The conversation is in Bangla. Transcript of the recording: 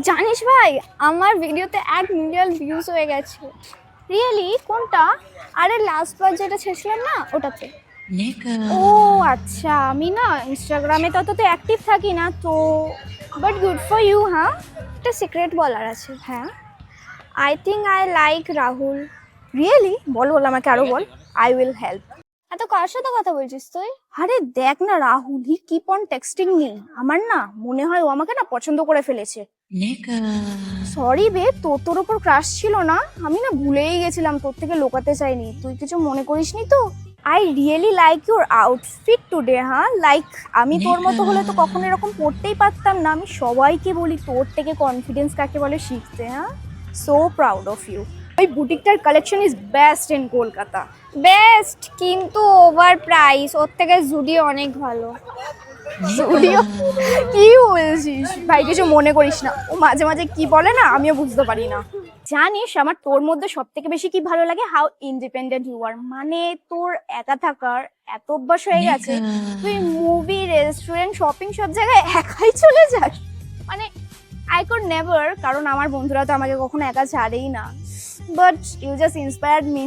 জানিস ভাই, আমার ভিডিওতে 1 মিলিয়ন ভিউজ হয়ে গেছে। রিয়েলি? কোনটা? আরে লাস্ট বার যেটা ছেড়েছিলাম না, ওটাতে। ও আচ্ছা, আমি না ইনস্টাগ্রামে তত তো অ্যাক্টিভ থাকি না তো, বাট গুড ফর ইউ। হ্যাঁ, একটা সিক্রেট বলার আছে। হ্যাঁ, I think I like Rahul. Really? বল বল, আমাকে আরো বল। I will help. এত কার সাথে কথা বলছিস তুই? আরে দেখ না রাহুল, হি কিপ অন টেক্সটিং মি। আমার না মনে হয় ও আমাকে না পছন্দ করে ফেলেছে। সরি বে, তোর ওপর ক্রাশ ছিল না, আমি না ভুলেই গেছিলাম, তোর থেকে লুকাতে চাইনি, তুই কিছু মনে করিসনি তো? I really like your outfit today. হ্যাঁ, লাইক আমি তোর মতো হলে তো কখনো এরকম পড়তেই পারতাম না। আমি সবাইকে বলি তোর থেকে কনফিডেন্স কাকে বলে শিখতে। হ্যাঁ, সো প্রাউড অফ ইউ। ওই বুটিকটার collection is best in Kolkata. Best কিন্তু ওভার প্রাইস, ওর থেকে জুডিও অনেক ভালো। জুডিও? কি বলছিস ভাই, কিছু মনে করিস না, ও মাঝে মাঝে কি বলে না আমিও বুঝতে পারি না। জানিস আমার তোর মধ্যে সব থেকে বেশি কি ভালো লাগে? How independent you are. মানে তোর একা থাকার এত অভ্যাস হয়ে গেছে, তুই মুভি, রেস্টুরেন্ট, শপিং সব জায়গায় একাই চলে যাস। মানে আই কুড নেভার, কারণ আমার বন্ধুরা তো আমাকে কখনো একা ছাড়েই না। But you just inspired me.